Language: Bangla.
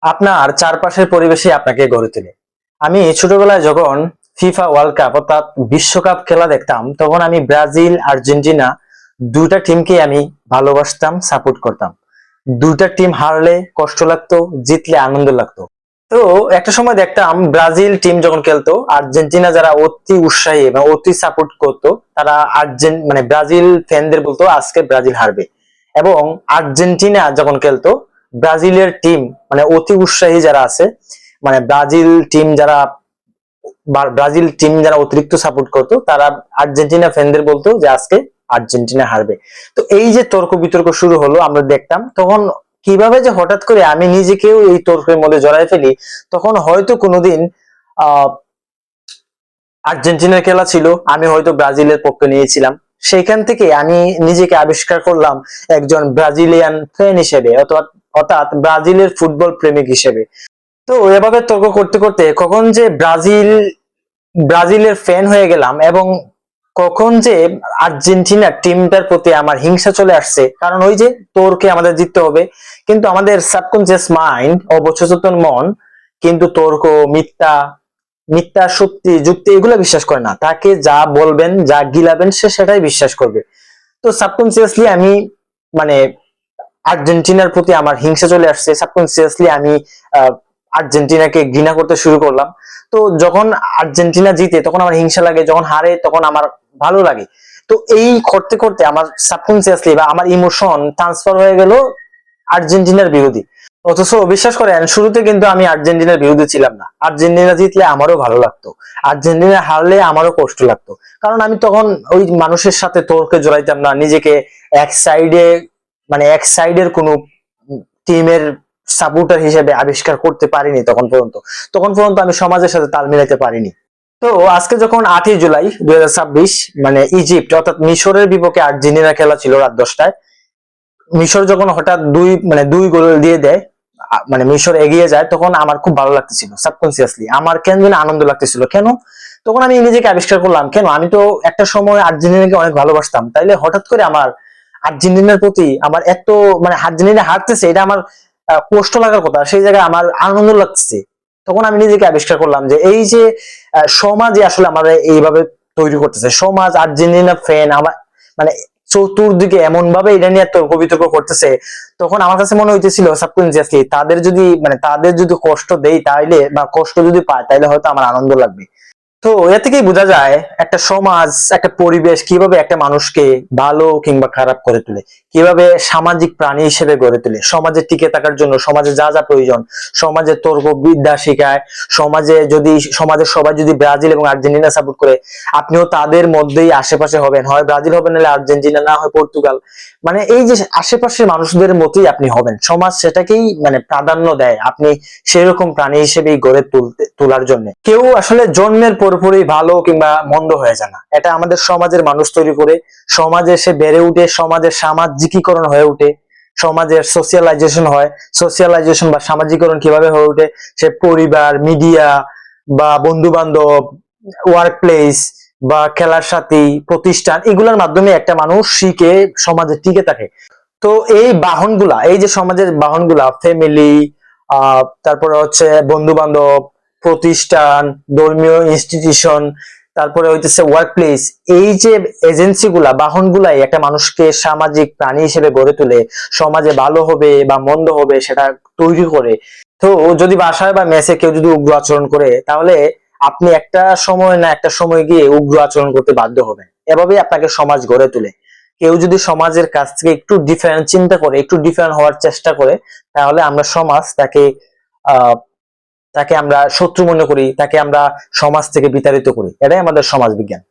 আপনার চারপাশের পরিবেশে আপনাকে গড়ে তোলে। আমি ছোটবেলায় যখন ফিফা ওয়ার্ল্ড কাপ অর্থাৎ বিশ্বকাপ খেলা দেখতাম, তখন আমি ব্রাজিল আর্জেন্টিনা দুইটা টিমকে আমি ভালোবাসতাম, সাপোর্ট করতাম। দুইটা টিম হারলে কষ্ট লাগতো, জিতলে আনন্দ লাগতো। তো একটা সময় দেখতাম ব্রাজিল টিম যখন খেলতো, আর্জেন্টিনা যারা অতি উৎসাহী এবং অতি সাপোর্ট করতো, তারা মানে ব্রাজিল ফ্যানদের বলতো আজকে ব্রাজিল হারবে। এবং আর্জেন্টিনা যখন খেলতো, ব্রাজিলের টিম মানে অতি উৎসাহী যারা আছে, মানে ব্রাজিল টিম যারা অতিরিক্ত সাপোর্ট করতো, তারা আর্জেন্টিনা ফ্যানদের বলতো যে আজকে আর্জেন্টিনা হারবে। তো এই যে তর্ক বিতর্ক শুরু হলো, আমরা দেখতাম তখন কিভাবে যে হঠাৎ করে আমি নিজেকেও এই তর্কের মধ্যে জড়াই ফেলি। তখন হয়তো কোনোদিন আহ আর্জেন্টিনার খেলা ছিল, আমি হয়তো ব্রাজিলের পক্ষে নিয়েছিলাম। সেখান থেকে আমি নিজেকে আবিষ্কার করলাম একজন ব্রাজিলিয়ান ফ্যান হিসেবে, অর্থাৎ ব্রাজিলের ফুটবল প্রেমিক হিসেবে। তো এভাবে তর্ক করতে করতে কখন যে ব্রাজিলের ফ্যান হয়ে গেলাম, এবং কখন যে আর্জেন্টিনা টিমটার প্রতি আমার হিংসা চলে আসছে। কারণ ওই যে তোরকে আমাদের জিততে হবে, কিন্তু আমাদের সাবকনসিয়াস মাইন্ড, অবচেতন মন কিন্তু তর্ক, মিথ্যা মিথ্যা সত্যি যুক্তি এগুলো বিশ্বাস করে না। তাকে যা বলবেন, যা গিলাবেন, সে সেটাই বিশ্বাস করবে। তো সাবকনসিয়াসলি আমি মানে আর্জেন্টিনার প্রতি আমার হিংসা চলে আসছে। সাবকনসিয়াসলি আমি আহ, আর্জেন্টিনাকে ঘৃণা করতে শুরু করলাম। তো যখন আর্জেন্টিনা জিতে তখন আমার হিংসা লাগে, যখন হারে তখন আমার ভালো লাগে। তো এই করতে করতে আমার সাবকনসিয়াসলি বা আমার ইমোশন ট্রান্সফার হয়ে গেল আর্জেন্টিনার বিরোধী। অথচ বিশ্বাস করেন, শুরুতে কিন্তু আমি আর্জেন্টিনার বিরোধী ছিলাম না। আর্জেন্টিনা জিতলে আমারও ভালো লাগতো, আর্জেন্টিনা হারলে আমারও কষ্ট লাগতো। কারণ আমি তখন ওই মানুষের সাথে তর্কে জড়াইতাম না, নিজেকে এক সাইডে মানে এক সাইডের কোন টিমের সাপোর্টার হিসেবে আবিষ্কার করতে পারিনি তখন পর্যন্ত আমি সমাজের সাথে তাল মিলাতে পারিনি। তো আজকে যখন 8ই জুলাই 2026, মানে ইজিপ্ট অর্থাৎ মিশরের বিপক্ষে আর্জেন্টিনা খেলা ছিল রাত 10টায়। মিশর যখন হঠাৎ দুই গোল দিয়ে দেয়, মানে মিশর এগিয়ে যায়, তখন আমার খুব ভালো লাগতেছিল। সাবকনসিয়াসলি আমার কেন যেন আনন্দ লাগতেছিল। কেন? তখন আমি নিজেকে আবিষ্কার করলাম, কেন আমি তো একটা সময় আর্জেন্টিনাকে অনেক ভালোবাসতাম, তাইলে হঠাৎ করে আমার আর্জেন্টিনার প্রতি আমার এত মানে আর্জেন্টিনা হারতেছে, এটা আমার কষ্ট লাগার কথা, সেই জায়গায় আমার আনন্দ লাগতেছে। তখন আমি নিজেকে আবিষ্কার করলাম যে এই যে সমাজে আসলে আমরা এইভাবে তৈরি করতেছে, সমাজ আর্জেন্টিনা ফ্যান আমার মানে চতুর্দিকে এমন ভাবে এটা নিয়ে তর্ক বিতর্ক করতেছে। তখন আমার কাছে মনে হইতেছিল সাবকনসিয়াসলি তাদের যদি কষ্ট দেই, তাইলে বা কষ্ট যদি পায়, তাইলে হয়তো আমার আনন্দ লাগবে। তো এ থেকেই বোঝা যায় একটা সমাজ, একটা পরিবেশ কিভাবে একটা মানুষকে ভালো কিংবা খারাপ করে তোলে, কিভাবে সামাজিক প্রাণী হিসেবে গড়ে তোলে। সমাজে টিকে থাকার জন্য সমাজে যা যা প্রয়োজন, সমাজে তর্ক বিদ্যা শেখায়। সমাজের সবাই যদি ব্রাজিল এবং আর্জেন্টিনা সাপোর্ট করে, আপনিও তাদের মধ্যেই আশেপাশে হবেন, হয় ব্রাজিল হবেন, নাহলে আর্জেন্টিনা, না হয় পর্তুগাল। মানে এই যে আশেপাশের মানুষদের মতোই আপনি হবেন, সমাজ সেটাকেই মানে প্রাধান্য দেয়, আপনি সেরকম প্রাণী হিসেবেই গড়ে তোলার জন্য। কেউ আসলে জন্মের পরপরই ভালো কিংবা মন্দ হয়ে যায় না, এটা আমাদের সমাজের মানুষ তৈরি করে। সমাজে সে বেড়ে উঠে, সমাজের সামাজিকীকরণ হয়ে উঠে, সমাজের সোশিয়ালাইজেশন বা সামাজিকরণ কিভাবে হয়ে উঠে, সে পরিবার, মিডিয়া বা বন্ধু বান্ধব, ওয়ার্ক প্লেস বা খেলার সাথী, প্রতিষ্ঠান, এগুলোর মাধ্যমে একটা মানুষ শিখে সমাজে টিকে থাকে। তো এই যে সমাজের বাহনগুলা, ফ্যামিলি, তারপরে হচ্ছে বন্ধু বান্ধব, প্রতিষ্ঠান, ধর্মীয় ইনস্টিটিউশন, তারপরে হইতেছে ওয়ার্ক প্লেস, এই যে এজেন্সি গুলা, বাহন গুলাই একটা মানুষকে সামাজিক প্রাণী হিসেবে গড়ে তুলে। সমাজে ভালো হবে বা মন্দ হবে সেটা তৈরি করে। তো যদি বাসায় বা মেসে কেউ যদি উগ্র আচরণ করে, তাহলে আপনি একটা সময় না একটা সময় গিয়ে উগ্র আচরণ করতে বাধ্য হবেন। এভাবেই আপনাকে সমাজ গড়ে তোলে। কেউ যদি সমাজের কাছ থেকে একটু ডিফারেন্ট চিন্তা করে, একটু ডিফারেন্ট হওয়ার চেষ্টা করে, তাহলে আমরা সমাজ আহ তাকে আমরা শত্রু মনে করি, তাকে আমরা সমাজ থেকে বিতাড়িত করি। এটাই আমাদের সমাজ বিজ্ঞান।